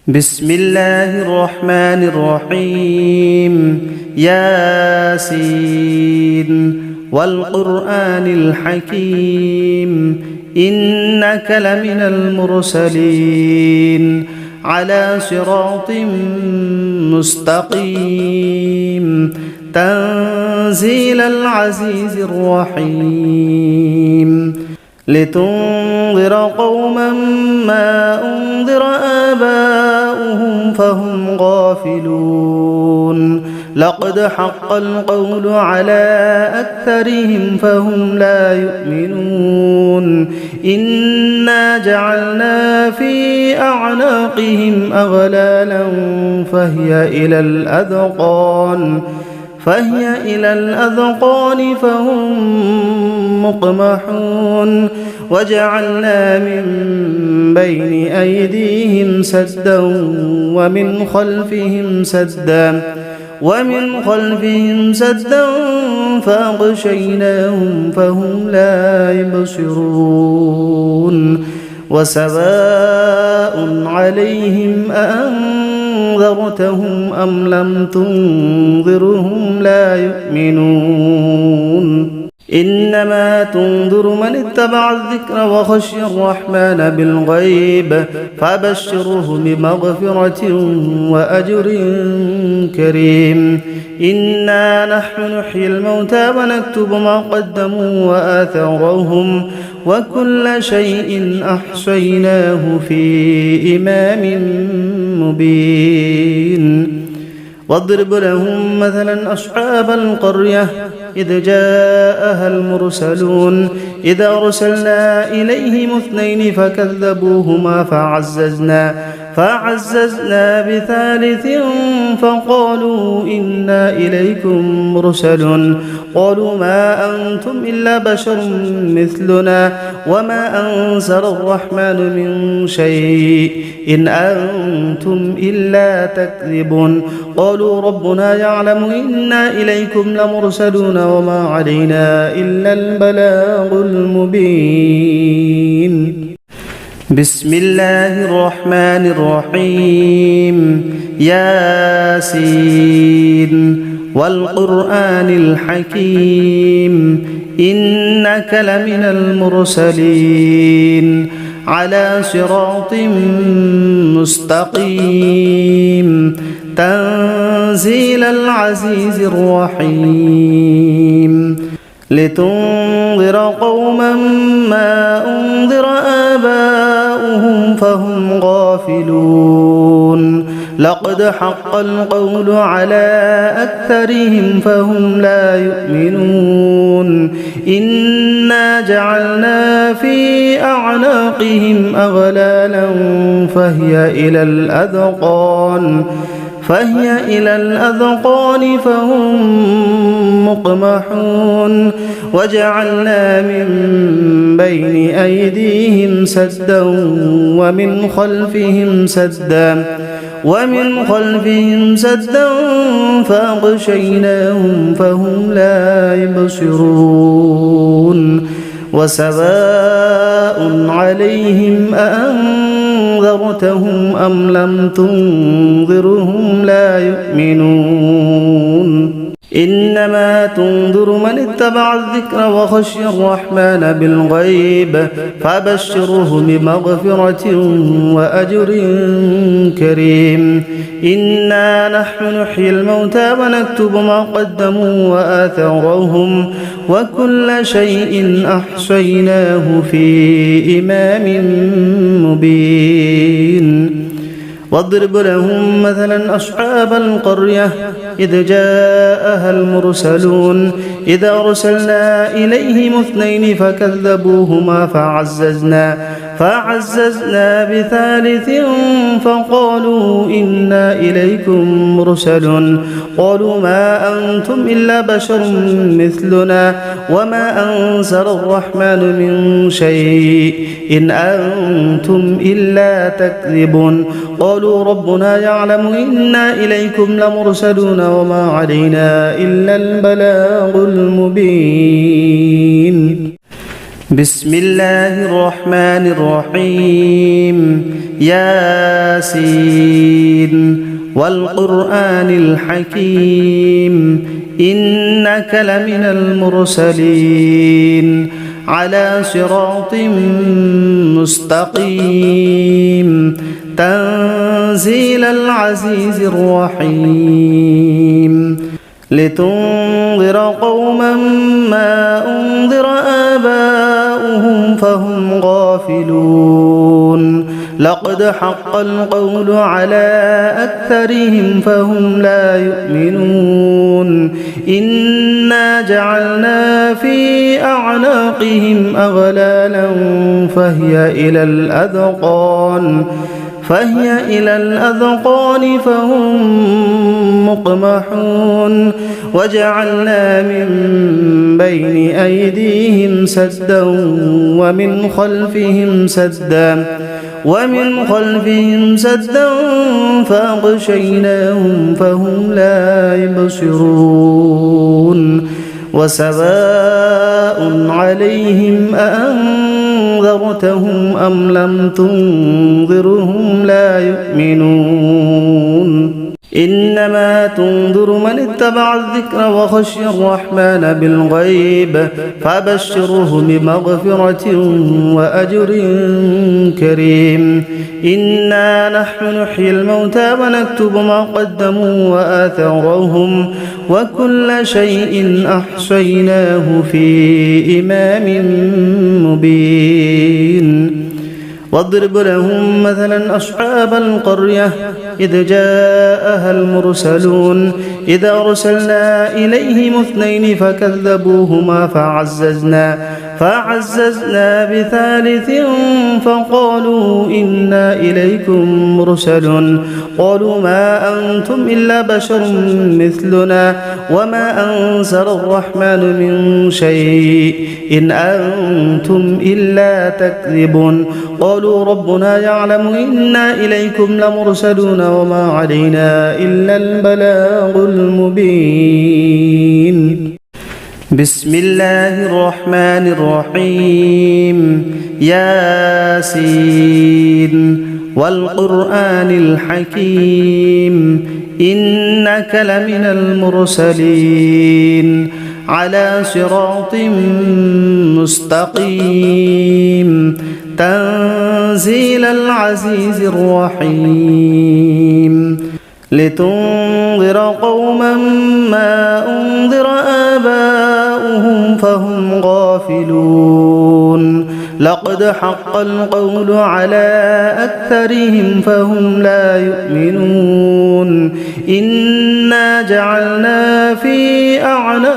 بسم الله الرحمن الرحيم ياسين والقرآن الحكيم إنك لمن المرسلين على صراط مستقيم تنزيل العزيز الرحيم لتنذر قوما ما أنذر آباؤهم فهم غافلون لقد حق القول على أكثرهم فهم لا يؤمنون إنا جعلنا في أعناقهم أغلالا فهي إلى الأذقان فهم مقمحون وجعلنا من بين أيديهم سدا ومن خلفهم سدا فأغشيناهم فهم لا يبصرون وسواء عليهم أأنذرتهم أم لم تنذرهم لا يؤمنون إنما تنذر من اتبع الذكر وخشي الرحمن بالغيب فبشره بمغفرة وأجر كريم إنا نحن نحيي الموتى ونكتب ما قدموا وآثارهم وكل شيء أحصيناه في إمام مبين واضرب لهم مثلا أصحاب القرية إذ جاءها المرسلون إذ أرسلنا إليهم 2 فكذبوهما فعززنا بثالث فقالوا إنا إليكم مرسلون قالوا ما أنتم إلا بشر مثلنا وما أنزل الرحمن من شيء إن أنتم إلا تكذبون قالوا ربنا يعلم إنا إليكم لمرسلون وما علينا إلا البلاغ المبين بسم الله الرحمن الرحيم ياسين والقرآن الحكيم إنك لمن المرسلين على صراط مستقيم تنزيل العزيز الرحيم لتنذر قوما ما أنذر آباؤهم فهم غافلون لقد حق القول على أكثرهم فهم لا يؤمنون إنا جعلنا في أعناقهم أغلالا فهي إلى الأذقان فهم مقمحون وجعلنا من بين أيديهم سدا ومن خلفهم سدا فأغشيناهم فهم لا يبصرون وسواء عليهم أأنذرتهم أم لم تنذرهم لا يؤمنون إنما تنذر من اتبع الذكر وخشي الرحمن بالغيب فبشره بمغفرة وأجر كريم إنا نحن نحيي الموتى ونكتب ما قدموا وآثارهم وكل شيء أحصيناه في إمام مبين واضرب لهم مثلا أصحاب القرية إذ جاءها المرسلون إذ أرسلنا إليهم 2 فكذبوهما فعززنا بثالث فقالوا إنا إليكم مرسلون قالوا ما أنتم إلا بشر مثلنا وما أنزل الرحمن من شيء إن أنتم إلا تكذبون قالوا ربنا يعلم إنا إليكم لمرسلون وما علينا إلا البلاغ المبين بسم الله الرحمن الرحيم ياسين والقرآن الحكيم إنك لمن المرسلين على صراط مستقيم تنزيل العزيز الرحيم لتنذر قوما ما أنذر آباؤهم فهم غافلون لقد حق القول على أكثرهم فهم لا يؤمنون إنا جعلنا في أعناقهم أغلالا فهي إلى الأذقان فهم مقمحون وجعلنا من بين أيديهم سدا ومن خلفهم سدا فأغشيناهم فهم لا يبصرون وسواء عليهم أأنذرتهم أم لم تنذرهم لا يؤمنون إنما تنذر من اتبع الذكر وخشي الرحمن بالغيب فبشره بمغفرة وأجر كريم إنا نحن نحيي الموتى ونكتب ما قدموا وآثارهم وكل شيء أحصيناه في إمام مبين واضرب لهم مثلا أصحاب القرية إذ جاءها المرسلون إذ أرسلنا إليهم 2 فكذبوهما فعززنا بثالث فقالوا إنا إليكم مرسلون قالوا ما أنتم إلا بشر مثلنا وما أنزل الرحمن من شيء إن أنتم إلا تكذبون قالوا ربنا يعلم إنا إليكم لمرسلون وما علينا إلا البلاغ المبين بسم الله الرحمن الرحيم ياسين والقرآن الحكيم إنك لمن المرسلين على صراط مستقيم تنزيل العزيز الرحيم لتنذر قوما ما أنذر آباؤهم فهم غافلون لقد حق القول على أكثرهم فهم لا يؤمنون إنا جعلنا في أعناقهم